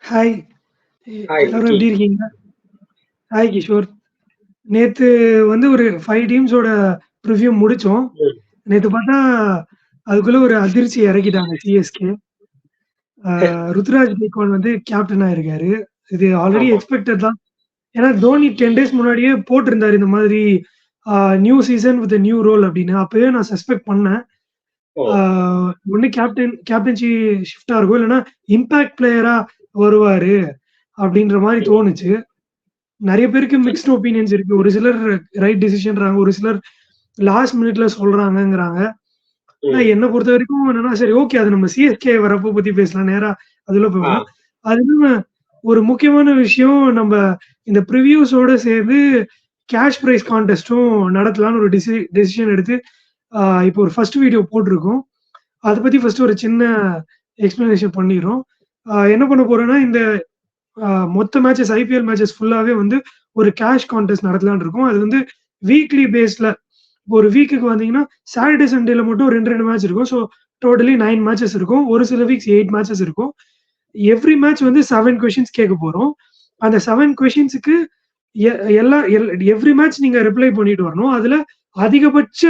Hi. Hi எல்லாரும் விக்கி. எப்படி இருக்கீங்க? ஹாய் கிஷோர். நேத்து வந்து ஒரு 5 டீம்ஸோட ப்ரிவ்யூ முடிச்சோம். ம். நேத்து பார்த்தா, அதுக்குள்ள ஒரு அதிர்ச்சி இறக்கிட்டாங்க சிஎஸ்கே. ருத்துராஜ் கெய்க்வாட் வந்து கேப்டனா இருக்காரு. இது ஆல்ரெடி ஆமா. எக்ஸ்பெக்டட் தான். ஏன்னா தோனி 10 டேஸ் முன்னாடியே போட்டிருந்தாரு இந்த மாதிரி new season with new role அப்படின்னு. அப்பவே நான் சஸ்பெக்ட் பண்ணேன். ஓ! ஆ ஒண்ணு கேப்டன்சி ஷிஃப்ட்டா இருக்கும். இல்லன்னா இம்பாக்ட் பிளேயரா வருவாரு அப்படின்ற மாரி ம். தோணுச்சு. நெறைய பேருக்கு மிக்ஸ்ட் ஒப்பீனியன்ஸ் இருக்கு. ஒரு சிலர் ரைட் டிசிஷன்றாங்க. ஒரு சிலர் லாஸ்ட் மினிட்ல சொல்றாங்கங்கிறாங்க. ஆனா ம். என்ன பொறுத்தவரைக்கும் என்னன்னா, சரி ஓகே அது நம்ம சிஎஸ்கே வரப்போ பத்தி பேசலாம். நேரா அதுல ஆ. போகலாம். அது இல்லாம ஒரு முக்கியமான விஷயம் நம்ம இந்த ப்ரிவ்யூஸோட சேர்ந்து கேஷ் பிரைஸ் கான்டெஸ்டும் நடத்தலாம்னு ஒரு டெசிஷன் எடுத்து இப்போ ஒரு ஃபர்ஸ்ட் வீடியோ போட்டிருக்கோம். அத பத்தி ஃபர்ஸ்ட் ஒரு சின்ன எக்ஸ்ப்ளனேஷன் பண்ணிர்றோம். என்ன பண்ண போறோம்னா, இந்த மொத்த மேட்சஸ் ஐபிஎல் மேட்சஸ் ஃபுல்லாவே வந்து ஒரு கேஷ் கான்டெஸ்ட் நடத்தலாம்னு இருக்கோம். அது வந்து வீக்லி பேஸ்ல ஒரு வீக்குக்கு வந்தீங்கன்னா, சாட்டர்டே, சண்டேல மட்டும் 2, 2 மேட்ச் இருக்கும். ஸோ டோட்டலி 9 மேட்சஸ் இருக்கும். ஒரு சில வீக்ஸ் 8 மேட்சஸ் இருக்கும். எவ்ரி மேட்ச் வந்து 7 கொஸ்டின்ஸ் கேட்க போறோம். அந்த 7 கொஸ்டின்ஸ்க்கு எ எல்லா எவ்ரி மேட்ச் நீங்க ரிப்ளை பண்ணிட்டு வரணும். அதுல அதிகபட்ச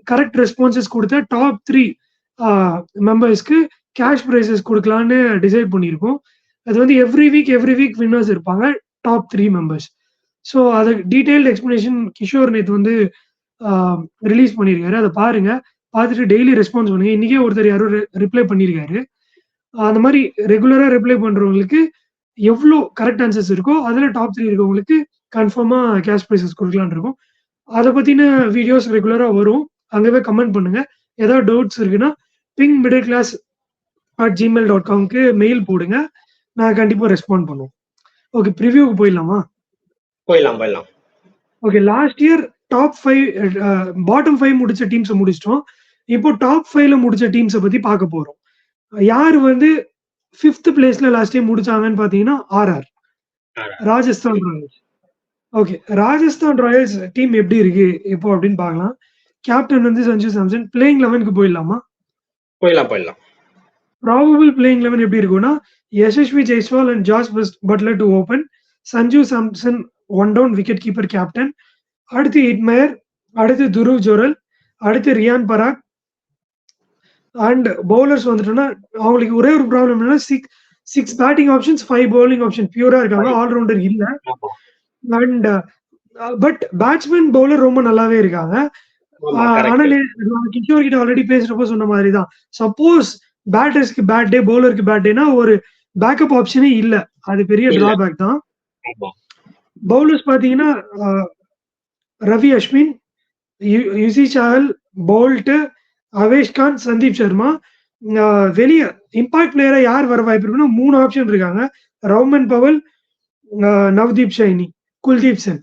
கரெக்ட் ரெஸ்பான்ஸஸ் குடுத்த டாப் 3 ஆ மெம்பர்ஸ்க்கு கேஷ் பிரைஸஸ் குடுக்கலான்னு டிசைட் பண்ணியிருக்கோம். அது வந்து எவ்ரி வீக் வின்னர்ஸ் இருப்பாங்க. Top 3 members. ஸோ அத டீட்டெயில்ட் எக்ஸ்ப்ளனேஷன் கிஷோர் நேத்து வந்து ஆ ரிலீஸ் பண்ணியிருக்காரு. அத பாருங்க. பார்த்துட்டு டெய்லி ரெஸ்பான்ஸ் பண்ணுங்க. இன்னைக்கே ஒருத்தர் யாரோ ரிப்ளை பண்ணியிருக்காரு. அந்த மாரி ரெகுலரா ரிப்ளை பண்றவங்களுக்கு எவ்ளோ கரெக்ட் ஆன்சர்ஸ் இருக்கோ, அதுல டாப் 3 இருக்கவங்களுக்கு கன்ஃபார்மா கேஷ் பிரைஸஸ் குடுக்கலாம்னு இருக்கோம். அத பத்தின வீடியோஸ் ரெகுலரா வரும். அங்கவே கமெண்ட் பண்ணுங்க. ஏதாவது டவுட்ஸ் இருக்குன்னா, pingmiddleclass@gmail.comக்கு மெயில் போடுங்க. நான் கண்டிப்பா ரெஸ்பாண்ட் பண்ணுவோம். ஓகே ப்ரிவ்யூக்கு போயிடலாமா? போயிடலாம். Okay last year top 5 bottom 5 முடிச்ச டீம்ஸ முடிச்சுட்டோம். இப்போ டாப் 5ல முடிச்ச டீம்ஸ பத்தி பார்க்க போறோம். யாரு வந்து 5த் பிளேஸ்ல லாஸ்ட் டைம் முடிச்சாங்கன்னு பார்த்தீங்கன்னா, ஆர்ஆர் ராஜஸ்தான் ம். Royals. Okay. Rajasthan Royals team எப்படி இருக்கு இப்போ அப்படின்னு பார்க்கலாம். கேப்டன் வந்து சஞ்சு சாம்சன். பிளேயிங் 11க்கு போயிடலாமா? போயிடலாம். ப்ராபபிள் பிளேயிங் 11 எப்படி இருக்கும்னா, Yashasvi Jaiswal and Jos Buttler to open. Sanju Samson 1 down wicket keeper captain. அடுத்து இட்மயர், அடுத்து துருவ் ஜுரல், அடுத்து ரியான் பராக் அண்ட் பவுலர்ஸ் வந்துட்டோம்னா, அவங்களுக்கு ஒரே ஒரு ப்ராப்ளம் என்னன்னா 6 பேட்டிங் ஆப்ஷன்ஸ், 5 பவுலிங் ஆப்ஷன் பியூரா இருக்காங்க. ஃபைன். ஆல்ரவுண்டர் இல்ல. ஆமா. அண்ட் பட் பேட்ஸ்மேன், பவுலர் ரொம்ப நல்லாவே இருக்காங்க. ஆமா. ஆனா கரெக்ட். கிஷோர் கிட்ட ஆல்ரெடி பேசுறப்போ சொன்ன மாதிரி தான். சப்போஸ் பேட்டர்ஸ்க்கு பேட் டே, பவுலருக்கு பேட் டேனா ஒரு பேக்கப் ஆப்ஷனே இல்ல. அது பெரிய இல்ல. டிராபேக் தான். ஆமா. பவுலர்ஸ் பார்த்தீங்கன்னா, ரவி அஸ்வின், யுசி சாஹல், போல்ட், அவேஷ் கான், சந்தீப் சர்மா. வெளிய இம்பாக்ட் பிளேயரா யார் வர வாய்ப்பு இருக்குன்னா 3 ஆப்ஷன் இருக்காங்க. ரவ்மன் பவல், நவ்தீப் சைனி, குல்தீப் சென்.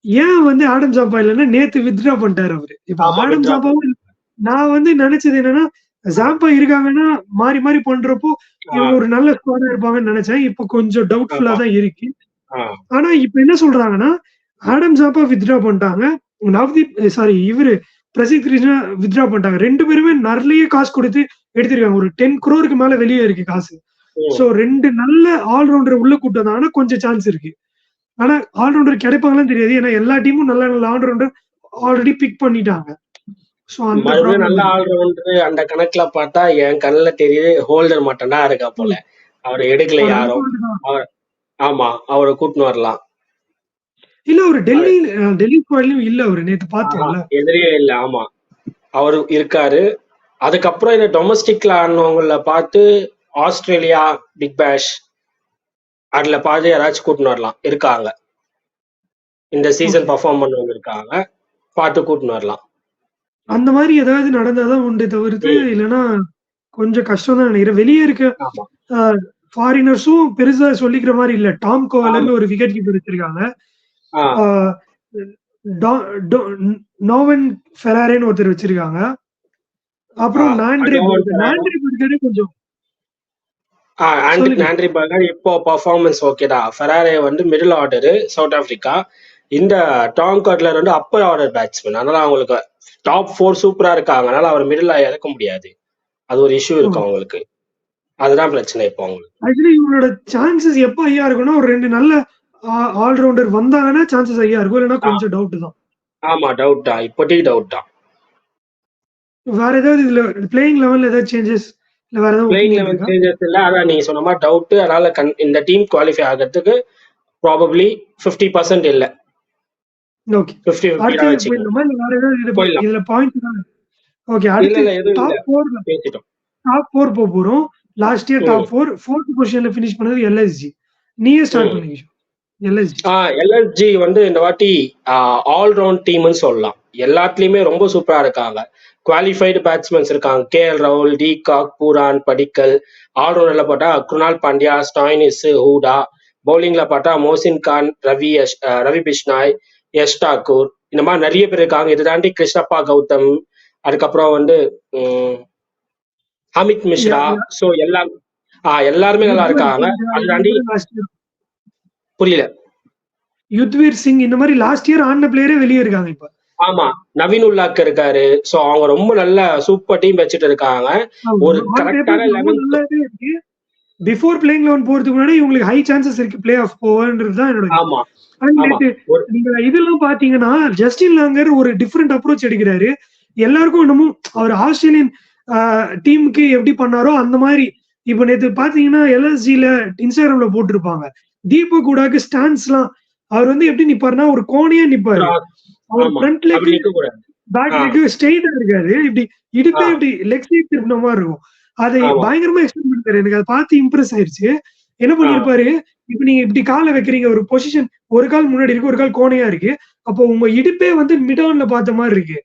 ஏன் வந்து ஆடம் ஜாம்பா இல்லன்னா நேத்து வித்ட்ரா பண்ணிட்டாரு அவரு. இப்ப ஆமா. ஆடம் வித்ட்ரா ஜாம்பாவும் பண்ணாரு. நான் வந்து நெனச்சது என்னன்னா, ஆ. ஜாம்பா இருக்காங்கன்னா, மாறி மாறி பண்றப்போ ஆ. இவங்க ஒரு நல்ல ஸ்குவாடா இருப்பாங்கன்னு நெனச்சேன். இப்ப கொஞ்சம் டவுட்ஃபுல்லா ஆமா. தான் இருக்கு. ஆ. ஆனா இப்ப என்ன சொல்றாங்கன்னா, ஆடம் ஜாம்பா வித்ட்ரா பண்ணிட்டாங்க. நவ்தீப் சாரி இவரு பிரசித் கிருஷ்ணா வித்ட்ரா பண்ணிட்டாங்க. 2 பேருமே நெறைய காசு குடுத்து எடுத்திருக்காங்க. ஒரு 10 crore மேல வெளிய இருக்கு காசு. ம். சோ 2 நல்ல ஆல்ரவுண்டர் உள்ள கூட்டு வந்தாங்கன்னா கொஞ்சம் சான்ஸ் இருக்கு. ஆனா ஆல்ரவுண்டர் கிடைப்பாங்களான்னு தெரியாது. ஏன்னா எல்லா டீமும் நல்ல நல்ல ஆல்ரவுண்டர் ஆல்ரெடி பிக் பண்ணிட்டாங்க. சோ அந்த மறுபடியும் ப்ராப்ளம் நல்ல இருக்கு. ஆல்ரவுண்டர் அந்த கணக்குல பார்த்தா என் கண்ணுல தெரியுது ஹோல்டர் மட்டும் தான் இருக்கா போல. ம். அவரை எடுக்கல அவர் யாரும். ஹோல்ட் தான். அவர் ஆமா. அவரை கூட்டின்னு வரலாம். இல்ல அவரு அது டெல்லி ஸ்குவாட்லயும் இல்ல அவரு. நேத்து பார்த்தோம்ல. எதிரியே இல்ல. ஆமா. அவரு இருக்காரு. அதுக்கப்புறம் இந்த டொமஸ்டிக்ல ஆடினவங்கள பார்த்து ஆஸ்திரேலியா, பிக் பேஷ் அதுல பாதி யாராச்சும் கூட்டின்னு வரலாம். இருக்காங்க. இந்த சீசன் ஓகே. பெர்ஃபார்ம் பண்ணவங்க இருக்காங்க. பார்த்து கூட்டின்னு வரலாம். அந்த மாரி ஏதாவது நடந்தா தான் உண்டே தவிர்த்து, ம். இல்லன்னா கொஞ்சம் கஷ்டம் தான் நெனைக்கிறேன். வெளிய இருக்க ஆமா. அ ஃபாரினர்ஸும் பெருசா சொல்லிக்கிற மாரி இல்ல. டாம் ஆமா. கோவலர்ன்னு ஒரு விக்கெட் கீப்பர் வச்சிருக்காங்க. ஆ. ஆ டா டோ நோவன் ஃபெராரின்னு ஒருத்தர் வச்சிருக்காங்க. ஆ. அப்புறம் டோவன் பெரேரா. நான்ட்ரே பர்கரே கொஞ்சம் ஆண்ட்ரிக் சொல்லுங்க. நான்ட்ரி பர்கர் இப்போ பெர்ஃபார்மன்ஸ் ஓகே தான். ஃபெராரே வந்து மிடில் ஆர்டரு சவுத் ஆப்பிரிக்கா. இந்த டாம் கட்லர் வந்து அப்பர் ஆர்டர் பேட்ஸ்மேன். அதனால அவங்களுக்கு டாப் 4 சூப்பரா இருக்காங்க. அதனால அவர் மிடில் இறக்க முடியாது. அது ஒரு இஷ்யூ ஓ! இருக்கு அவங்களுக்கு. அதுதான் பிரச்சனை இப்போ அவங்களுக்கு. ஆக்சுவலி இவங்களோட சான்சஸ் எப்போ ஐயா இருக்கும்னா ஒரு 2 நல்ல ஆல்ரவுண்டர் வந்தாங்கன்னா சான்சஸ் ஐயா இருக்கும், இல்லைன்னா கொஞ்சம் டவுட் தான். ஆமா, டவுட் தான், இப்போதைக்கு டவுட் தான். வேற ஏதாவது இதுல பிளேயிங் லெவல்ல ஏதாவது சேஞ்சஸ் இல்ல வேற ஏதாவது பிளேயிங் ஒப்பீனியன் லெவல் இருக்கா? சேஞ்சஸ் இல்ல, அதான் நீங்க சொன்ன மாதிரி டவுட். அதனால இந்த டீம் குவாலிஃபை ஆகிறதுக்கு ப்ராபப்ளி 50% இல்ல, ஓகே 50-50 அடுத்து தான் வச்சுக்கோங்க. போயிடலாமா இல்ல வேற ஏதாவது போயிடலாம். இதுல பாயிண்ட் தான்? ஓகே இல்ல அடுத்து இல்ல, எதுவும் இல்ல, டாப் 4 பேசிட்டோம். போக போறோம். லாஸ்ட் இயர் டாப் 4 4th பொசிஷன்ல ஃபினிஷ் பண்ணது எல்எஸ்ஜி. நீயே ஸ்டார்ட் பண்ணீங்க எல்எஸ்ஜி. எல்எஸ்ஜி வந்து இந்த வாட்டி ஆல்ரவுண்ட் டீம்னு சொல்லலாம். எல்லாத்துலயுமே ரொம்ப சூப்பரா இருக்காங்க. குவாலிஃபைடு பேட்ஸ்மேன்ஸ் இருக்காங்க. கேஎல் ராகுல், டி காக், பூரான், படிக்கல். ஆல்ரவுண்டர்ல பார்த்தா குருணால் பாண்டியா, ஸ்டாயினிஸ், ஹூடா. பவுலிங்ல பார்த்தா மோசின் கான், ரவி பிஷ்னாய், யஷ் தாக்கூர், இந்த மாதிரி நிறைய பேர் இருக்காங்க. இதை தாண்டி கிருஷ்ணப்பா கௌதம், அதுக்கப்புறம் வந்து அமித் மிஸ்ரா. ஸோ எல்லாருமே நல்லா இருக்காங்க. அது தாண்டி புரியல. யுத்வீர் சிங் இந்த மாதிரி லாஸ்ட் இயர் ஆடின பிளேயரே வெளியே இருக்காங்க இப்ப. ஆமா, நவீன் உல்லாக் இருக்காரு. சோ அவங்க ரொம்ப நல்ல சூப்பர் டீம் வச்சுட்டு இருக்காங்க. ஒரு கரெக்டான 11th பிஃபோர் பிளேயிங் 11 போறதுக்கு முன்னாடி இவங்களுக்கு ஹை சான்சஸ் இருக்கு பிளே ஆஃப் போவன்றது தான் என்னோட. ஆமா, நீங்க இதெல்லாம் பாத்தீங்கன்னா ஜஸ்டின் லாங்கர் ஒரு டிஃபரெண்ட் அப்ரோச் எடுக்கிறாரு. எல்லாருக்கும் இன்னமும் அவர் ஆஸ்திரேலியன் டீமுக்கு எப்படி பண்ணாரோ அந்த மாதிரி. இப்ப நேத்து பாத்தீங்கன்னா எல்எஸ்ஜில இன்ஸ்டாகிராம்ல போட்டிருப்பாங்க தீபக் கூடாக்கு ஸ்டாண்ட்ஸ் எல்லாம் அவர் வந்து எப்படி நிப்பாருன்னா ஒரு கோணையா நிப்பாரு. அவர் ஃப்ரண்ட் லெக் பேக் லெக் ஸ்ட்ரெயிட்டா இருக்காது, இப்படி இடுப்பே இப்படி லெக் சைட் திருப்பின மாதிரி இருக்கும். அதை பயங்கரமா எக்ஸ்பிளைன் பண்ணிருக்காரு. எனக்கு அதை பார்த்து இம்ப்ரெஸ் ஆயிடுச்சு. என்ன பண்ணிருப்பாரு, இப்ப நீங்க இப்படி காலை வைக்கிறீங்க ஒரு பொசிஷன், ஒரு கால் முன்னாடி இருக்கு, ஒரு கால் கோணையா இருக்கு. அப்போ உங்க இடுப்பே வந்து மிட் ஆன்ல பார்த்த மாதிரி இருக்கு.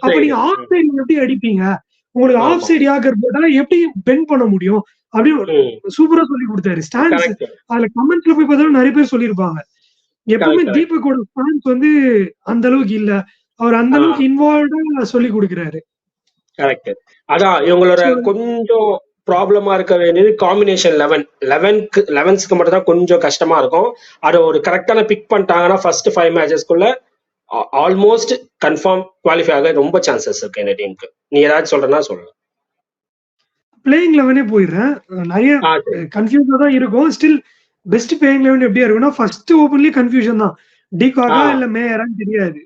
அப்ப நீங்க ஆஃப் சைடு எப்படி அடிப்பீங்க, உங்களுக்கு ஆஃப் சைடு யாக்கர் போட்டா எப்படி பெண்ட் பண்ண முடியும் அப்படின்னு சூப்பரா சொல்லி கொடுத்தாரு. ஸ்டாண்ட்ஸ் அதுல கமெண்ட்ல போய் பார்த்தாலும் நிறைய பேர் சொல்லியிருப்பாங்க. எப்பவுமே தீபக்கோட ஸ்டாண்ட்ஸ் வந்து அந்த அளவுக்கு இல்ல, அவர் அந்த அளவுக்கு இன்வால்வ்டா சொல்லி கொடுக்கிறாரு. கரெக்ட். அதான் இவங்களோட கொஞ்சம் ப்ராப்ளமா இருக்க வேண்டியது காம்பினேஷன் 11க்கு மட்டும் தான் கொஞ்சம் கஷ்டமா இருக்கும். அதை ஒரு கரெக்டான பிக் பண்ணிட்டாங்கன்னா ஃபர்ஸ்ட் 5 மேட்சஸ்க்குள்ள ஆல்மோஸ்ட் கன்ஃபார்ம் குவாலிஃபை ஆக ரொம்ப சான்சஸ் இருக்கு இந்த டீமுக்கு. நீ ஏதாச்சும் சொல்றேன்னா சொல்லலாம். பிளேயிங் 11 போயிடுறேன். நிறைய கன்ஃபியூஸா தான் இருக்கும். ஸ்டில் பெஸ்ட் பிளேயிங் 11 எப்படியா இருக்குன்னா ஃபர்ஸ்ட் ஓபன்லயே கன்ஃபியூஷன் தான். டிகாகா இல்ல மேயரான்னு தெரியாது.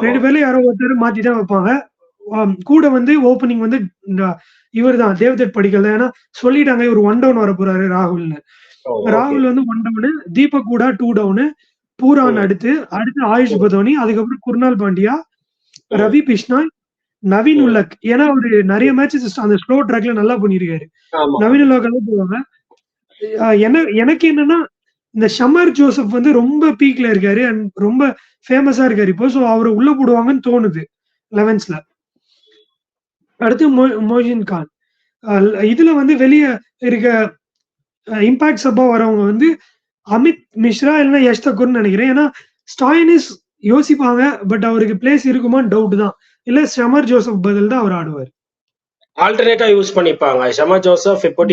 2 பேர்ல யாரோ ஒருத்தர் மாத்தி தான் வைப்பாங்க. கூட வந்து ஓப்பனிங் வந்து இவர் தான் தேவ்தத் படிக்கல் தான். ஏன்னா சொல்லிட்டாங்க இவர் 1 டவுன் வர போறாரு ராகுல்னு. ராகுல் வந்து 1 டவுனு, தீபக் கூட 2 டவுனு, பூரான் அடுத்து ஆயுஷ் பதோனி, அதுக்கப்புறம் குருணால் பாண்டியா, ரவி பிஷ்னாய், நவீன் உல்லக். ஏன்னா அவரு நிறைய மேட்சஸ் அந்த ஸ்லோ ட்ராக்ல நல்லா பண்ணிருக்காரு. நவீன் உல்லக் எல்லாம் போவாங்க. எனக்கு என்னன்னா இந்த ஷமர் ஜோசப் வந்து ரொம்ப பீக்ல இருக்காரு அண்ட் ரொம்ப ஃபேமஸா இருக்காரு இப்போ. ஸோ அவரை உள்ள போடுவாங்கன்னு தோணுது 11ஸ்ல. அடுத்து மோஜின் கான். இதுல வந்து வெளியே இருக்க இம்பாக்ட் சப்பா வரவங்க வந்து அமித் மிஸ்ரா இல்லைன்னா யஷ் தக்கூர்னு நினைக்கிறேன். ஏன்னா ஸ்டாயினிஸ் யோசிப்பாங்க, பட் அவருக்கு பிளேஸ் இருக்குமான்னு டவுட் தான். இல்ல ஷமர் ஜோசப் பதில் தான் அவர் ஆடுவார். ஆல்டர்னேட்டா யூஸ் பண்ணிப்பாங்க. ஷமர் ஜோசப் இப்போ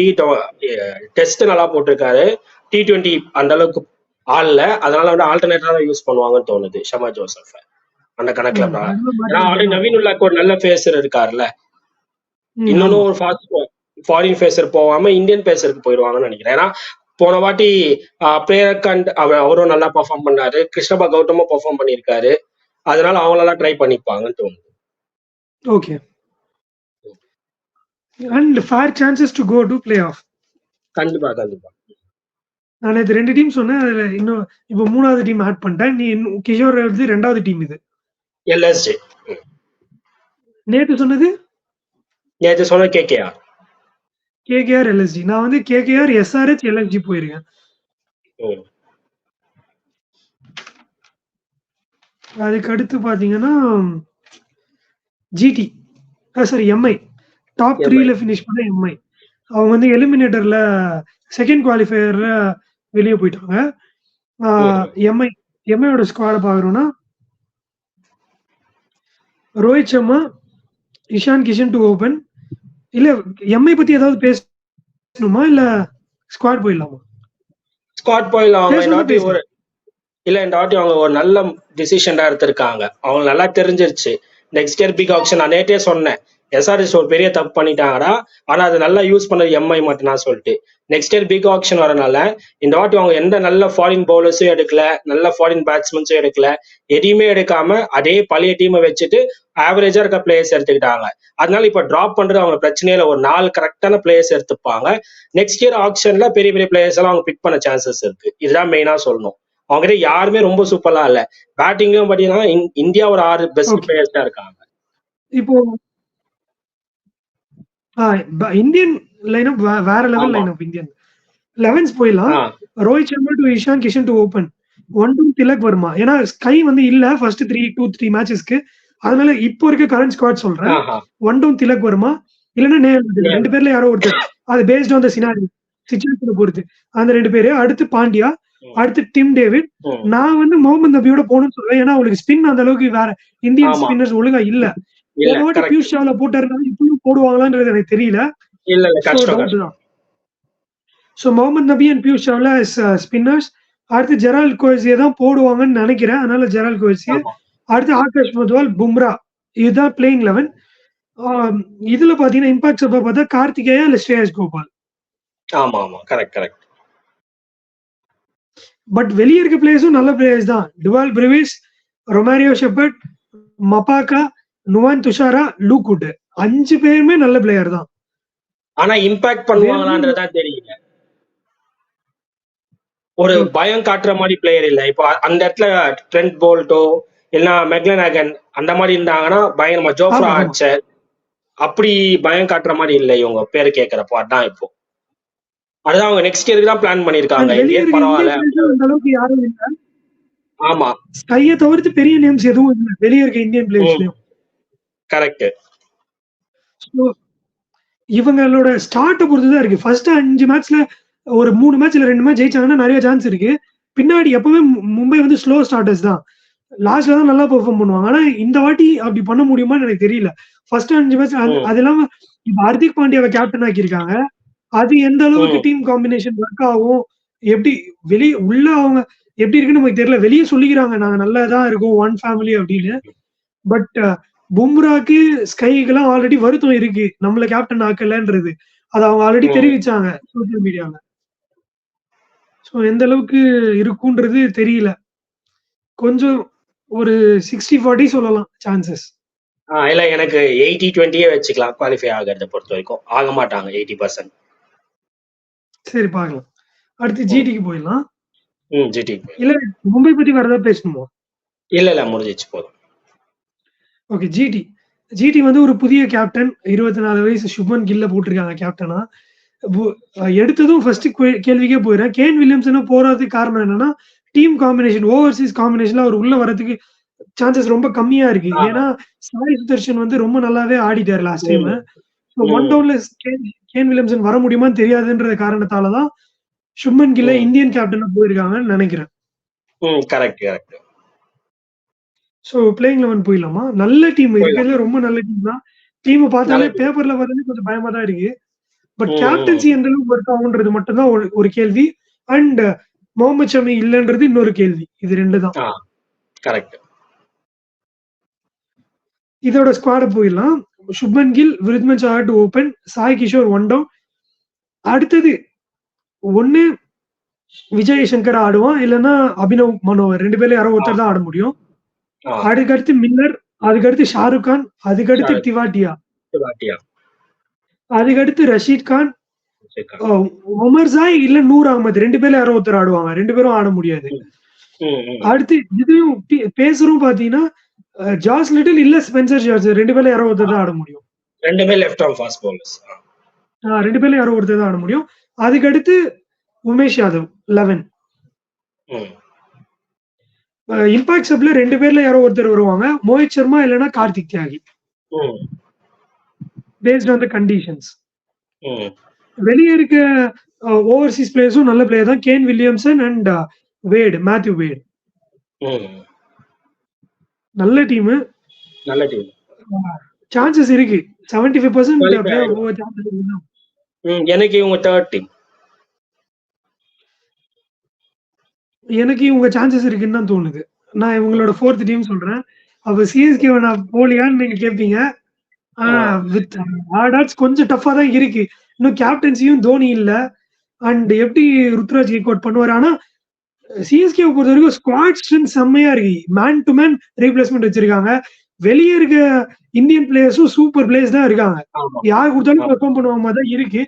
டெஸ்ட் நல்லா போட்டிருக்காரு, T20 அந்த அளவுக்கு ஆள்ல, அதனால வந்து ஆல்டர்னேட்டரா தான் யூஸ் பண்ணுவாங்கன்னு தோணுது ஷமர் ஜோசப் அந்த கணக்குல. நவீன் உல்லாக் ஒரு நல்ல பேசர் இருக்காருல்ல, இன்னொன்னு ஒரு ஃபாரின் பேசர் போகாம இந்தியன் பேசருக்கு போயிடுவாங்கன்னு நினைக்கிறேன். ஏன்னா போன வாட்டி பிரேரகண்ட் அவரும் நல்லா பெர்ஃபார்ம் பண்ணாரு, கிருஷ்ணபா கௌதமும் பெர்ஃபார்ம் பண்ணியிருக்காரு. அதனால அவங்களெல்லாம் ட்ரை பண்ணிப்பாங்கன்னு தோணுது. Okay. And fair chances to go to playoff. கண்டிப்பா. நான் இது 2 டீம் சொன்னேன், அதுல இன்னும் இப்போ 3வது டீம் ஆட் பண்ணிட்டேன். நீ கிஷோர் வந்து 2வது டீம் இது எல்எஸ்ஜி. நேத்து சொன்னது கேகேஆர் எல்எஸ்ஜி. நான் வந்து கேகேஆர் எஸ்ஆர்ஹெச் எல்எஸ்ஜி போயிருக்கேன். அதுக்கு அடுத்து பாத்தீங்கன்னா ஜிடி சாரி எம்ஐ டாப் 3ல ஃபினிஷ் பண்ண எம்ஐ. அவங்க வந்து எலிமினேட்டர்ல செகண்ட் குவாலிஃபயர்ல வெளியே போயிட்டாங்க. எம்ஐயோட ஸ்குவாட பாக்குறோம்னா ரோஹித் சர்மா, இஷான் கிஷன் டு ஓபன். இல்ல எம்ஐ பத்தி ஏதாவது பேசணுமா இல்ல ஸ்குவாட் போயிடலாமா? ஸ்குவாட் போயிடலாம். இல்ல இந்த வாட்டி அவங்க ஒரு நல்ல டிசிஷன் எடுத்திருக்காங்க. அவங்க நல்லா தெரிஞ்சிருச்சு நெக்ஸ்ட் இயர் பிக் ஆக்ஷன். நான் நேற்றே சொன்னேன், எஸ்ஆர்எஸ் ஒரு பெரிய தப்பு பண்ணிட்டாங்கடா. ஆனா அதை நல்லா யூஸ் பண்ணது எம்ஐ மட்டும்தான் சொல்லிட்டு. நெக்ஸ்ட் இயர் பிக் ஆக்ஷன் வரனால இந்த வாட்டி அவங்க எந்த நல்ல ஃபாரின் பவுலர்ஸும் எடுக்கல, நல்ல ஃபாரின் பேட்ஸ்மேன்ஸும் எடுக்கல, எதையுமே எடுக்காம அதே பழைய டீமை வச்சுட்டு ஆவரேஜா இருக்க பிளேயர்ஸ் எடுத்துக்கிட்டாங்க. அதனால இப்ப டிராப் பண்றது அவங்க பிரச்சனையே இல்லை. ஒரு 4 கரெக்டான பிளேயர்ஸ் எடுத்துப்பாங்க. நெக்ஸ்ட் இயர் ஆக்ஷன்ல பெரிய பெரிய பிளேயர்ஸ் எல்லாம் அவங்க பிக் பண்ண சான்சஸ் இருக்கு. இதுதான் மெயினா சொல்லணும். அவங்ககிட்ட யாருமே ரொம்ப சூப்பரா இல்ல. பேட்டிங்லயும் பாத்தீங்கன்னா இந்தியா ஒரு 6 பெஸ்ட் ஓகே பிளேயர்ஸ் தான் இருக்காங்க. இப்போ இந்தியன் லைனப் வேற லெவல் ஆமா. லைனப் இந்தியன் 11th போயிடலாம். ஆ Rohit Sharma to Ishan Kishan to open 1-2 Tilak Varma. ஏன்னா ஸ்கை வந்து இல்ல ஃபர்ஸ்ட் 3 மேட்சஸ்க்கு. அதனால இப்போ இருக்க கரண்ட் ஸ்குவாட் சொல்றேன். ஆஹா 1-2 திலக் வர்மா இல்லைன்னா நேல் பட்டேல். நேம். 2 பேர்ல யாரோ ஒருத்தர். அது பேஸ்ட் ஆன் த சினாரி சிச்சுவேஷனை பொறுத்து. அந்த 2 பேரு. அடுத்து பாண்டியா, ம், அடுத்து டிம் டேவிட். ம். நான் வந்து முகமது நபியோட போகணும்னு சொல்றேன். ஏன்னா அவங்களுக்கு ஸ்பின் அந்த அளவுக்கு வேற இந்தியன் ஆமா ஸ்பின்னர்ஸ் ஒழுங்கா இல்ல. இல்ல போன வாட்டி கரெக்ட். பியூஷ் சாவ்லா போட்டாருனால இப்பயும் போடுவாங்களான்றது எனக்கு தெரியல. இல்ல இல்ல ஸோ கஷ்டம் டவுட் கஷ்டம். தான். ஸோ முகமது நபி அண்ட் பியூஷ் சாவ்லா ஸ்பின்னர்ஸ். அடுத்து ஜெரால்ட் கோஹ்லியை தான் போடுவாங்கன்னு நினைக்கிறேன். அதனால ஜெரால்ட் கோஹ்லி. ஆமா அடுத்து ஆகாஷ் மத்வால், பும்ரா. இதுதான் பிளேயிங் 11. இதுல பாத்தீங்கன்னா இம்பாக்ட் சப்பா பார்த்தா கார்த்திகேயா இல்ல ஸ்ரேயஸ் கோபால். ஆமா ஆமா கரெக்ட் கரெக்ட். பட் வெளியே இருக்க பிளேயர்ஸும் நல்ல பிளேயர்ஸ் தான். Dewald Brevis, Romario Shepherd, Maphaka, Nuwan Thushara, Luke Wood. 5 பேருமே நல்ல பிளேயர் தான். ஆனா இம்பாக்ட் பண்ணுவாங்களான்றதுதான் தெரியல. ஒரு பயம் காட்டுற மாதிரி பிளேயர் இல்ல. இப்போ அந்த இடத்துல ட்ரெண்ட் போல்ட்டோ இல்லைன்னா மெக்லனாகன் அந்த மாதிரி இருந்தாங்கன்னா பயங்கரமா ஜோஃப்ரா ஆமா, ஆமா. ஆர்ச்சர் அப்படி பயம் காட்டுற மாதிரி இல்லை இவங்க பேரு கேட்கறப்போ. அதான் இப்போ அதுதான் அவங்க நெக்ஸ்ட் இயருக்கு தான் பிளான் அண்ட் பண்ணிருக்காங்க. வெளியே இந்தியன் இருக்க பரவாயில்ல. இந்தியன் பிளேயர்ஸ் அந்த அளவுக்கு யாரும் இல்ல. ஆமா ஸ்கையை தவிர்த்து பெரிய நேம்ஸ் எதுவும் இல்லை வெளியே இருக்க இந்தியன் ம் பிளேயர்ஸ்லயும். கரெக்ட். ஸோ இவங்களோட ஸ்டார்ட்டை பொறுத்து தான் இருக்கு. ஃபர்ஸ்ட் 5 மேட்ச்ல ஒரு 3 மேட்ச்ல 2 மேட்ச் ஜெயிச்சாங்கன்னா நிறைய சான்ஸ் இருக்கு. பின்னாடி எப்பவுமே மும்பை வந்து ஸ்லோ ஸ்டார்டர்ஸ் தான். லாஸ்ட்ல தான் நல்லா பெர்ஃபார்ம் பண்ணுவாங்க. ஆனா இந்த வாட்டி அப்படி பண்ண முடியுமான்னு எனக்கு தெரியல. ஃபர்ஸ்ட் 5 மேட்ச் ம் அது இல்லாம இப்ப ஹர்திக் பாண்டியாவை கேப்டன் ஆக்கியிருக்காங்க. அது எந்த அளவுக்கு ம் டீம் காம்பினேஷன் ஒர்க் ஆகும், எப்படி வெளியே உள்ள அவங்க எப்படி இருக்குன்னு நமக்கு தெரியல. வெளியே சொல்லிக்கிறாங்க நாங்க நல்லா தான் இருக்கோம், ஒன் ஃபேமிலி அப்படின்னு. பட் பும்ராக்கு ஸ்கைக்கெல்லாம் ஆல்ரெடி வருத்தம் இருக்கு நம்மள கேப்டன் ஆக்கலன்றது. அது அவங்க ஆல்ரெடி ம் தெரிவிச்சாங்க சோசியல் மீடியால. ஸோ எந்த அளவுக்கு இருக்குன்றது தெரியல. கொஞ்சம் ஒரு 60-40 சொல்லலாம் சான்சஸ். இல்ல எனக்கு 80-20 வச்சுக்கலாம். குவாலிஃபை ஆகிறத பொறுத்த வரைக்கும் ஆக மாட்டாங்க 80%. சரி பார்க்கலாம். அடுத்து ம் ஜிடிக்கு போயிடலாம். ஜிடி இல்ல மும்பை பத்தி வேற ஏதாவது பேசணுமா? இல்ல முடிஞ்சிச்சு போதும். ஓகே. ஜிடி வந்து ஒரு புதிய கேப்டன் 24 வயசு சுப்மன் கில்ல போட்டிருக்காங்க கேப்டனா. எடுத்ததும் ஃபர்ஸ்ட் கேள்விக்கே போயிடுறேன். கேன் வில்லியம்சன் போறதுக்கு காரணம் என்னன்னா டீம் காம்பினேஷன் ஓவர்சீஸ் காம்பினேஷன்ல அவர் உள்ள வரதுக்கு சான்சஸ் ரொம்ப கம்மியா இருக்கு. ஆ ஏன்னா சாய் சுதர்ஷன் வந்து ரொம்ப நல்லாவே ஆடிட்டாரு லாஸ்ட் டைம். ம் ஸோ ஒன் ம் டவுன்ல கேன் வில்லியம்சன் வர முடியுமான்னு தெரியாதுன்ற காரணத்தால தான் சுப்மன் கில்ல ம் இந்தியன் கேப்டனா போயிருக்காங்கன்னு நினைக்கிறேன். Correct correct. ஸோ பிளேயிங் 11 போயிடலாமா? நல்ல டீம் போயிடலாம். இருக்கிறதுல ரொம்ப நல்ல டீம் தான். டீமை நல்ல பார்த்தாலே team. பேப்பர்ல வரது கொஞ்சம் பயமா தான் இருக்கு. பட் ம் ம் கேப்டன்சி எந்த அளவுக்கு ஒர்க் ஆகுன்றது மட்டும்தான் ஒரு கேள்வி. அண்ட் முகமது ஷமி இல்லைன்றது இன்னொரு கேள்வி. இது 2 தான். ஆ கரெக்ட். இதோட ஸ்குவாட போயிடலாம். Shubman Gill, Wriddhiman Saha to open, Sai Kishore one down. அடுத்தது ஒண்ணு விஜய் சங்கர் ஆடுவான், இல்லைன்னா அபினவ் மனோகர். 2 பேர்ல யாரோ ஒருத்தர் தான் ஆட முடியும். ஆ அதுக்கடுத்து மில்லர், அதுக்கடுத்து ஷாருக் கான், அதுக்கடுத்து ஷாருக் திவாட்டியா, பாட்டியா அதுக்கடுத்து ரஷீத் கான், வச்சிருக்காங்க. ஒமர் ஜாய் இல்ல நூர் அகமது. 2 பேர்ல யாரோ ஒருத்தர் ஆடுவாங்க. 2 பேரும் ஆட முடியாது. ம் அடுத்து இதையும் பேசரும் பாத்தீங்கன்னா ஜாஸ் லிட்டில் இல்ல ஸ்பென்சர் ஜார்ஜ். 2 பேர்ல யாரோ ஒருத்தர் தான் ஆட முடியும். ரெண்டுமே லெஃப்ட் ஆர்ம் ஃபாஸ்ட் பவுலர்ஸ். 2 பேர்ல யாரோ ஒருத்தர் தான் ஆட முடியும். அதுக்கடுத்து உமேஷ் யாதவ் 11. ம் இம்பாக்ட் சப்ல 2 பேர்ல யாரோ ஒருத்தர் வருவாங்க. மோஹித் சர்மா இல்லைன்னா கார்த்திக் தியாகி. ம் பேஸ்ட் ஆன் த கண்டிஷன்ஸ். ம் வெளியே இருக்க ஓவர்சீஸ் பிளேயர்ஸும் நல்ல பிளேயர் தான். Kane Williamson and Matthew Wade. ம் நல்ல டீம். நல்ல டீம். சான்சஸ் இருக்கு. 75% Qualify பிளேயர் ஆயிடுவாங்க. சான்சஸ் இருக்கு. எனக்கு இவங்க தேர்ட் டீம். எனக்கு இவங்க சான்சஸ் இருக்குன்னு தான் தோணுது. நான் இவங்களோட 4th டீம் சொல்றேன். அப்ப சிஎஸ்கே நான் போலியான்னு நீங்க கேட்பீங்க. வித் ஆடாட்ஸ் கொஞ்சம் டஃபா தான் இருக்கு. இன்னும் கேப்டன்சியும் தோனி இல்ல. அண்ட் எப்படி ருத்ராஜ் கேக்வாட் பண்ணுவாரு. ஆனா சிஎஸ்கே பொறுத்த வரைக்கும் ஸ்குவாட் ஸ்ட்ரென்த் செம்மையா இருக்கு. மேன் டு மேன் ரீப்ளேஸ்மெண்ட் வச்சிருக்காங்க. வெளியே இருக்க இந்தியன் பிளேயர்ஸும் சூப்பர் பிளேயர்ஸ் தான் இருக்காங்க. யார் கொடுத்தாலும் பெர்ஃபார்ம் பண்ணுவாங்க மாதிரி தான் இருக்கு.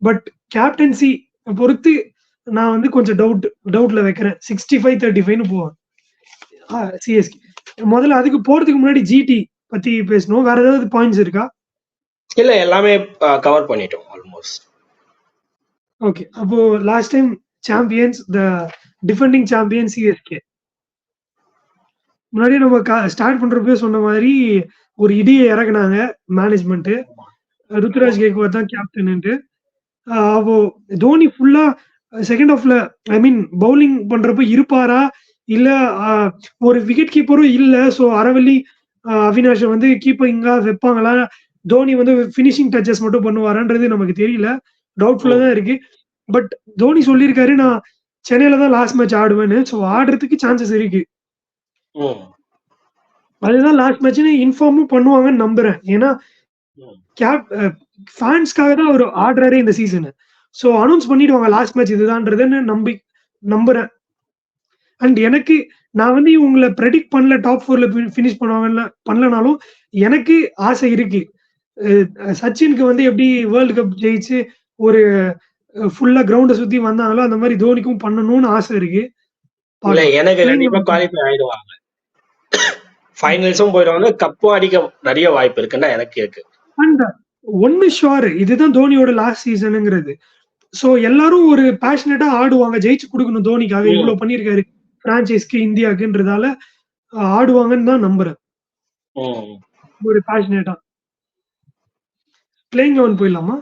பட் கேப்டன்சி பொறுத்து நான் வந்து கொஞ்சம் டவுட்ல வைக்கிறேன். 65-35 போவேன் சிஎஸ்கே. முதல்ல அதுக்கு போறதுக்கு முன்னாடி ஜிடி பத்தி பேசணும். வேற ஏதாவது பாயிண்ட்ஸ் இருக்கா? இல்ல, எல்லாமே கவர் பண்ணிட்டோம் ஆல்மோஸ்ட். ஓகே, அப்போ லாஸ்ட் டைம் சாம்பியன்ஸ் த டிஃபெண்டிங் சாம்பியன் சிஎஸ்கே. முன்னாடி நம்ம ஸ்டார்ட் பண்றப்பே சொன்ன மாதிரி ஒரு இடியை இறக்குனாங்க மேனேஜ்மெண்ட். ருத்ராஜ் கேக்வாட் தான் கேப்டன்ட்டு. அப்போ தோனி ஃபுல்லா செகண்ட் ஹாஃப்ல ஐ மீன் பவுலிங் பண்றப்ப இருப்பாரா இல்ல ஒரு விக்கெட் கீப்பரும் இல்ல. ஸோ அரவல்லி அவினாஷை வந்து கீப்பரிங்கா வைப்பாங்களா, தோனி வந்து ஃபினிஷிங் டச்சஸ் மட்டும் பண்ணுவாரான்றது நமக்கு தெரியல. டவுட்ஃபுல்லா தான் இருக்கு. பட் தோனி சொல்லியிருக்காரு நான் சென்னையில தான் லாஸ்ட் மேட்ச் ஆடுவேன்னு. ஸோ ஆடுறதுக்கு சான்சஸ் இருக்கு. அதுதான் லாஸ்ட் மேட்ச்னு இன்ஃபார்மும் பண்ணுவாங்கன்னு நம்புறேன். ஏன்னா ஃபேன்ஸ்க்காக தான் அவர் ஆடுறாரு இந்த சீசனு. ஸோ அனௌன்ஸ் பண்ணிடுவாங்க லாஸ்ட் மேட்ச் இதுதான்றதுன்னு நம்புறேன். அண்ட் எனக்கு நான் வந்து இவங்களை ப்ரெடிக்ட் பண்ணல டாப் 4ல ஃபினிஷ் பண்ணலனாலும் எனக்கு ஆசை இருக்கு. சச்சினுக்கு வந்து எப்படி வேர்ல்டு கப் ஜெயிச்சு ஒரு ஃபுல்லா கிரவுண்டை சுத்தி வந்தாங்களோ அந்த மாதிரி தோனிக்கும் பண்ணணும்னு ஆசை இருக்கு. எனக்கு கண்டிப்பா குவாலிஃபை ஆயிடுவாங்க. ஃபைனல்ஸும் போயிடுவாங்க, கப்பும் அடிக்க நிறைய வாய்ப்பு இருக்குன்னா எனக்கு இருக்கு. அண்ட் ஒன்னு ஷுவர், இதுதான் தோனியோட லாஸ்ட் சீசனுங்கிறது. சோ எல்லாரும் ஒரு பேஷனேட்டா ஆடுவாங்க, ஜெயிச்சு கொடுக்கணும் தோனிக்காக, இவ்வளவு பண்ணிருக்காரு பிரான்சைஸ்க்கு இந்தியாக்குன்றதால ஆடுவாங்கன்னு தான் நம்புறேன். ஒரு பேஷனேட்டா. பிளேயிங் 11 போயிடலாமா?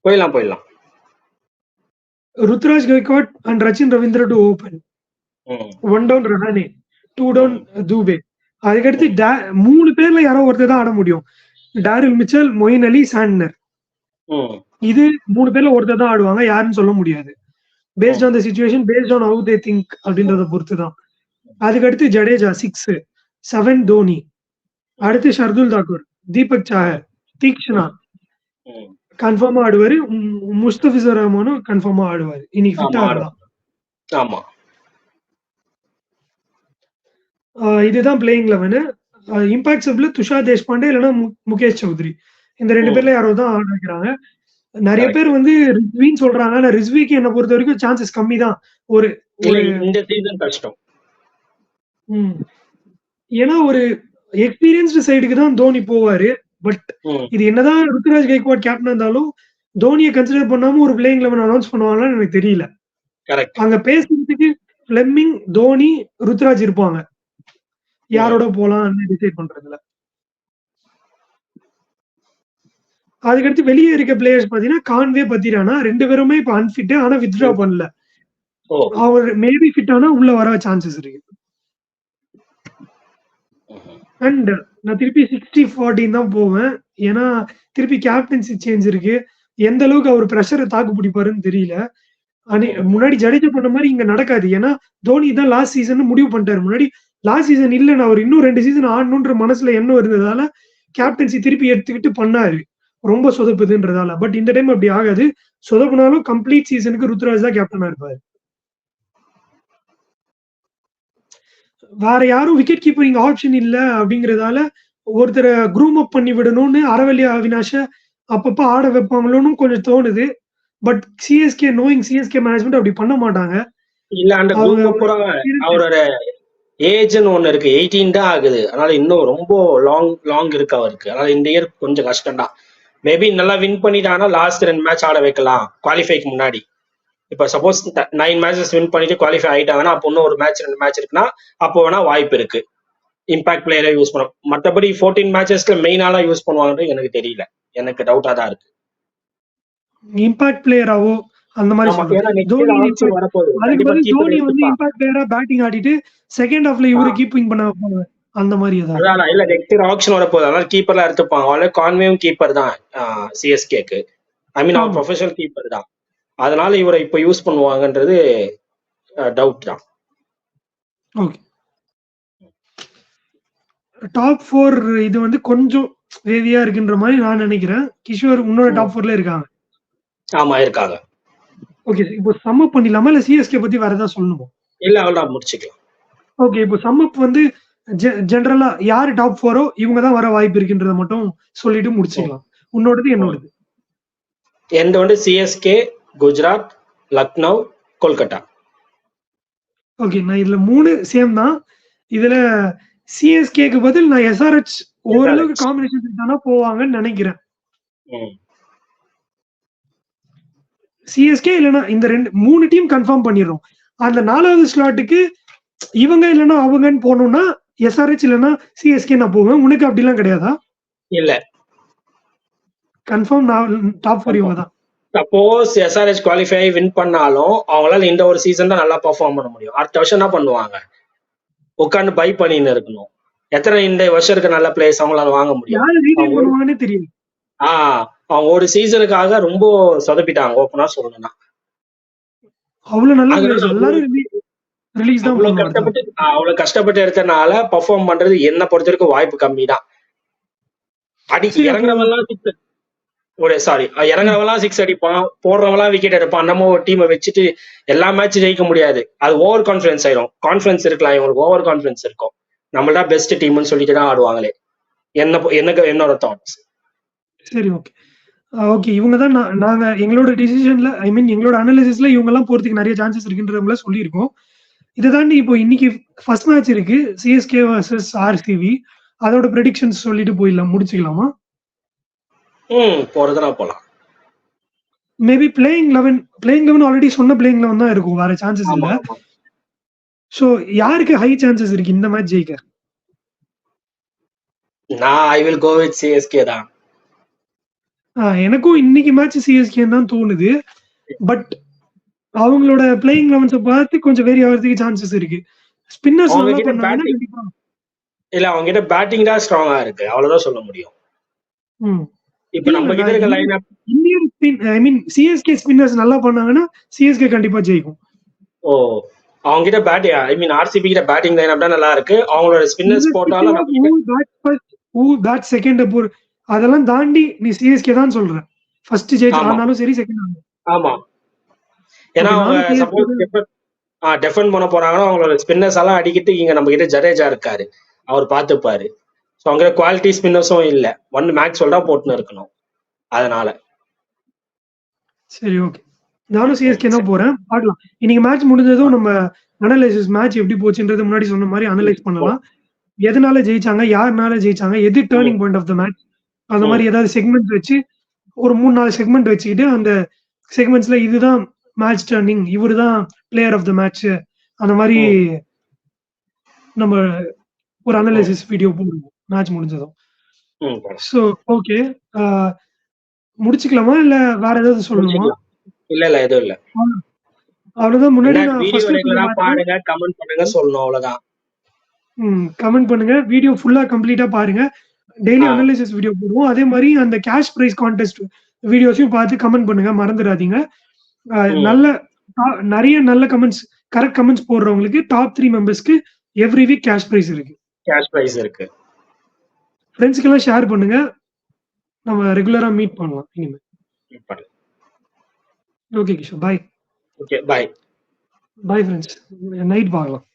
போயிடலாம். Ruturaj Gaikwad and Rachin Ravindra to open. 1 down Rahane, 2 down Dube. அதுக்கடுத்து 3 பேர்ல யாரோ ஒருத்தர் தான் ஆட முடியும். Daryl Mitchell, Moeen Ali, Santner. இது 3 பேர்ல ஒருத்தர் தான் ஆடுவாங்க, யாருன்னு சொல்ல முடியாது. Based on the situation, based on how they think அப்படின்றத பொறுத்து தான். அதுக்கடுத்து ஜடேஜா 6, 7 தோனி. அடுத்து ஷர்துல் தாக்கூர், தீபக் சாஹர், தீக்ஷனா கன்ஃபார்மா ஆடுவாரு. முஸ்தபிசர் ரஹ்மானும் கன்ஃபார்மா ஆடுவாரு. இன்னைக்கு ஃபிட்டா இருந்தான். ஆமா, இதுதான் பிளேயிங் 11. இம்பாக்ட் சப்ல துஷார் தேஷ்பாண்டே இல்லைன்னா முகேஷ் சௌத்ரி. இந்த 2 பேர்ல யாரோ தான் ஆட வைக்கிறாங்க. நிறைய பேர் வந்து ரிஸ்வின்னு சொல்றாங்க. ஆனா ரிஸ்விக்கு என்ன பொறுத்த வரைக்கும் சான்சஸ் கம்மி தான். ஒரு இந்த சீசன் கஷ்டம். ஏன்னா ஒரு எக்ஸ்பீரியன்ஸ்டு சைடுக்கு தான் தோனி போவாரு. பட் இது என்னதான் ருத்ராஜ் கைக்வாட் கேப்டன் இருந்தாலும் தோனியை கன்சிடர் பண்ணாம ஒரு பிளேயிங் 11 அனௌன்ஸ் பண்ணுவாங்கன்னு எனக்கு தெரியல. அங்க பேசுறதுக்கு ஃபிளெமிங், தோனி, ருத்ராஜ் இருப்பாங்க. யாரோட போலாம் டிசைட் பண்றதுல. அதுக்கடுத்து வெளியே இருக்க பிளேயர்ஸ் பாத்தீங்கன்னா கான்வே, பத்திரானா 2 பேருமே இப்ப அன்ஃபிட். ஆனா வித்ட்ரா பண்ணல. அவர் மேபி ஃபிட் ஆனா உள்ள வர சான்சஸ் இருக்கு. அண்ட் நான் திருப்பி 60-40 தான் போவேன். ஏன்னா திருப்பி கேப்டன்சி சேஞ்ச் இருக்கு. எந்த அளவுக்கு அவர் பிரஷரை தாக்கு பிடிப்பாருன்னு தெரியல. முன்னாடி ஜடேஜா பண்ண மாதிரி இங்க நடக்காது. ஏன்னா தோனி தான் லாஸ்ட் சீசன் முடிவு பண்ணிட்டாரு. முன்னாடி லாஸ்ட் சீசன் இல்ல, நான் அவர் இன்னும் 2 சீசன் ஆடணுன்ற மனசுல எண்ணம் இருந்ததால கேப்டன்சி திருப்பி எடுத்துக்கிட்டு பண்ணாரு, ரொம்ப சொதப்புதுன்றதால. பட் இந்த டைம் அப்படி ஆகாது. சொதப்புனாலும் கம்ப்ளீட் சீசனுக்கு ருத்ராஜ் தான் கேப்டனா இருப்பாரு. வேற யாரும் விக்கெட் கீப்பரிங் ஆப்ஷன் இல்ல அப்படிங்கறதால ஒருத்தரை க்ரூம் அப் பண்ணி விடணும்னு அரவல்லி அவினாஷ அப்பப்ப ஆட வைப்பாங்களோன்னு கொஞ்சம் தோணுது. But CSK knowing CSK management அப்படி பண்ண மாட்டாங்க. இல்ல, அந்த அவரோட ஏஜ்னு ஒண்ணு இருக்கு, 18 தான் ஆகுது. அதனால இன்னும் ரொம்ப லாங் இருக்கு அவருக்கு. அதனால இந்த இயர் கொஞ்சம் கஷ்டம் தான். மேபி நல்லா வின் பண்ணிட்டாங்கன்னா லாஸ்ட் 2 மேட்ச் ஆட வைக்கலாம் குவாலிஃபைக்கு முன்னாடி. இப்ப சப்போஸ் 9 மேட்சஸ் வின் பண்ணிட்டு குவாலிஃபை ஆயிட்டாங்கன்னா அப்போ இன்னும் ஒரு மேட்ச் 2 மேட்ச் இருக்குன்னா அப்போ வேணா வாய்ப்பு இருக்கு இம்பாக்ட் பிளேயரை யூஸ் பண்ண. மற்றபடி 14 மேட்சஸ்ல மெயினால யூஸ் பண்ணுவாங்கன்னு எனக்கு தெரியல. எனக்கு டவுட்டா தான் இருக்கு. இம்பாக்ட் பிளேயராவோ அந்த மாதிரி தோனி வந்து இம்பாக்ட் பிளேயரா பேட்டிங் ஆடிட்டு செகண்ட் ஹாஃப்ல இவரு கீப்பிங் பண்ண அந்த மாதிரி அதான். இல்ல, நெக்ஸ்ட் இயர் ஆக்ஷன் வரப்போகுது, அதனால கீப்பர்ல எடுத்துப்பாங்க. ஆல்ரெடி கான்வேவும் கீப்பர் தான் சிஎஸ்கேக்கு. ஐ மீன் அவர் ப்ரொஃபஷனல் கீப்பர் தான். அதனால இவரை இப்ப யூஸ் பண்ணுவாங்கன்றது டவுட் தான். ஓகே, டாப் 4 இது வந்து கொஞ்சம் வேவியா இருக்குன்ற மாதிரி நான் நினைக்கிறேன். கிஷோர் உன்னோட ம். டாப் 4ல இருக்காங்க. ஆமா இருக்காங்க. ஓகே. இப்போ சம் அப் பண்ணிடலாமா? இல்ல சிஎஸ்கே பத்தி வேற ஏதாவது சொல்லணுமா? இல்ல அவ்வளவுதான் முடிச்சுக்கலாம். ஓகே. இப்போ சம் அப் வந்து ஜெனரலா யாரு டாப் 4ஓ இவங்க தான் வர வாய்ப்பு இருக்குன்றத மட்டும் சொல்லிட்டு ம். முடிச்சுக்கலாம். உன்னோடது, ம். என்னோடது. எந்த வந்து சிஎஸ்கே, குஜராத், லக்னோ, கொல்கத்தா. ஓகே. நான் இதுல 3 சேம் தான். இதுல சிஎஸ்கேக்கு பதில் நான் எஸ்ஆர்ஹெச் ஓரளவுக்கு SRH. காம்பினேஷன் செட் ஆனா போவாங்கன்னு நினைக்கிறேன். ம். சிஎஸ்கே இல்லன்னா இந்த 3 டீம் கன்ஃபார்ம் பண்ணிடுறோம். அந்த 4வது ஸ்லாட்டுக்கு இவங்க இல்லன்னா அவங்கன்னு போனோம்னா எஸ்ஆர்ஹெச் இல்லன்னா சிஎஸ்கே நான் போவேன். உனக்கு அப்படிலாம் கிடையாதா? இல்ல. கன்ஃபார்ம் நான் டாப் 4 இவங்க தான். சப்போஸ் எஸ்ஆர்ஹெச் குவாலிஃபை வின் பண்ணாலும் அவங்களால இந்த ஒரு சீசன் தான் நல்லா பெர்ஃபார்ம் பண்ண முடியும். அடுத்த வருஷம் என்ன பண்ணுவாங்க? உட்காந்து பை பண்ணின்னு இருக்கணும். எத்தனை இந்த வருஷம் இருக்க நல்ல பிளேயர்ஸ் அவங்களால வாங்க முடியும்? யாரு ரீடைன் பண்ணுவாங்கன்னே தெரியல. அவங்க ஒரு சீசனுக்காக ரொம்ப சொதப்பிட்டாங்க ஓப்பனா சொல்லணும்னா. அவ்வளவு நல்ல அதனால பிளேயர்ஸ் எல்லாரும் ரிலீஸ் தான் அவ்வளவு பண்ணுவாங்க. அவ்வளவு கஷ்டப்பட்டு எடுத்தனால பெர்ஃபார்ம் பண்றது என்ன பொறுத்த வரைக்கும் வாய்ப்பு கம்மி தான். சரி, அப்போ இறங்குறவெல்லாம் இறங்குறவெல்லாம் 6 அடிப்பான், போடுறவெல்லாம் விக்கெட் எடுப்பான். நம்ம ஒரு டீமை வச்சுட்டு எல்லா மேட்ச் ஜெயிக்க முடியாது. அது ஓவர் கான்ஃபிடன்ஸ் ஆயிரும். கான்ஃபிடன்ஸ் இருக்கலாம், இவங்களுக்கு ஓவர் கான்ஃபிடன்ஸ் இருக்கும். நம்மளா பெஸ்ட் டீம்னு சொல்லிட்டு தான் ஆடுவாங்களே. என்னோட தாட்ஸ். சரி, ஓகே. ஓகே. இவங்க தான் நாங்க எங்களோட டிசிஷன்ல எங்களோட அனாலிசிஸ்ல இவங்க எல்லாம் போறதுக்கு நிறைய சான்சஸ் இருக்குன்றவங்கள சொல்லியிருக்கோம். இதை தாண்டி இப்போ இன்னைக்கு ஃபர்ஸ்ட் மேட்ச் இருக்கு, சிஎஸ்கே வர்சஸ் ஆர்சிபி. அதோட ப்ரெடிக்ஷன்ஸ் சொல்லிட்டு போயிடலாம், முடிச்சுக்கலாமா? போறதுனா போலாம். மேபி பிளேயிங் 11 ஆல்ரெடி சொன்ன பிளேயிங் 11 தான் இருக்கும், வேற சான்சஸ் இல்ல. சோ யாருக்கு ஹை சான்சஸ் இருக்கு இந்த மேட்ச் ஜெயிக்க? நான் I will go with CSK தான். எனக்கும் இன்னைக்கு மேட்ச் சிஎஸ்கே தான் தோணுது. பட் அவங்களோட பிளேயிங் 11 பார்த்து கொஞ்சம் வேரி ஆகிறதுக்கு சான்சஸ் இருக்கு. ஸ்பின்னர்ஸ் நல்லா பண்ணாங்கன்னா கண்டிப்பா. இல்ல அவங்க கிட்ட பேட்டிங் தான் ஸ்ட்ராங்கா இருக்கு, அவ்வளவுதான் சொல்ல முடியும். இப்ப நம்ம கிட்ட இருக்க லைனப் இந்தியன் சிஎஸ்கே ஸ்பின்னர்ஸ் நல்லா பண்ணாங்கன்னா சிஎஸ்கே கண்டிப்பா ஜெயிக்கும். அவங்க கிட்ட பேட்டிங் ஆர்சிபி கிட்ட பேட்டிங் லைனப் தான் நல்லா இருக்கு. அவங்களோட ஸ்பின்னர்ஸ் போட்டாலும் பேட் செகண்ட் அதெல்லாம் தாண்டி நீ சிஎஸ்கே தான் சொல்ற. ஃபர்ஸ்ட் ஜெயிச்சாலும் சரி, செகண்ட். ஆமா, ஏன்னா அவங்க சப்போஸ் டிஃபெண்ட் பண்ண போறாங்கன்னா அவங்களோட ஸ்பின்னர்ஸ் எல்லாம் அடிக்கிட்டு இங்க நம்ம கிட்ட ஜடேஜா இருக்காரு, அவர் பாத்துப்பாரு. ஸோ அவங்க குவாலிட்டி ஸ்பின்னர்ஸும் இல்ல, மேக்ஸ் சொல்றா போட்டுன்னு இருக்கணும். அதனால சரி, ஓகே. நானும் சிஎஸ்கே தான் போறேன். பார்க்கலாம். இன்னைக்கு மேட்ச் முடிஞ்சதும் நம்ம அனலைசிஸ் மேட்ச் எப்படி போச்சுன்றது முன்னாடி சொன்ன மாதிரி அனலைஸ் பண்ணலாம். எதனால ஜெயிச்சாங்க, யாருனால ஜெயிச்சாங்க, எது turning point of the match, அந்த மாதிரி ஏதாவது செக்மெண்ட் வச்சு ஒரு 3-4 செக்மெண்ட் வச்சுக்கிட்டு அந்த செக்மெண்ட்ஸ்ல இதுதான் மேட்ச் டர்னிங், இவரு தான் பிளேயர் ஆஃப் த மேட்ச், அந்த மாதிரி நம்ம ஒரு அனலைசிஸ் வீடியோ போடுவோம் மேட்ச் முடிஞ்சதும். சோ ஓகே, முடிச்சுக்கலாமா இல்ல வேற ஏதாவது சொல்லணுமா? இல்ல எதுவும் இல்ல, அவ்வளவுதான். முன்னாடி பாருங்க, கமெண்ட் பண்ணுங்க, சொல்லணும், அவ்வளவுதான். கமெண்ட் பண்ணுங்க, வீடியோ ஃபுல்லா கம்ப்ளீட்டா பாருங்க. டெய்லி அனலைசிஸ் வீடியோ போடுவோம். அதே மாதிரி அந்த கேஷ் பிரைஸ் கான்டெஸ்ட் வீடியோஸையும் பார்த்து கமெண்ட் பண்ணுங்க, மறந்துடாதீங்க. நிறைய நல்ல கமெண்ட்ஸ், கரெக்ட் கமெண்ட்ஸ் போடுறவங்களுக்கு டாப் 3 மெம்பர்ஸ்க்கு எவ்ரி வீக் கேஷ் பிரைஸ் இருக்கு. ஃப்ரெண்ட்ஸ்க்கு எல்லாம் ஷேர் பண்ணுங்க. நம்ம ரெகுலரா மீட் பண்ணலாம் இனிமே. ஓகே கிஷோர், பாய். ஓகே, பாய். பாய் ஃப்ரெண்ட்ஸ், நைட் பார்க்கலாம்.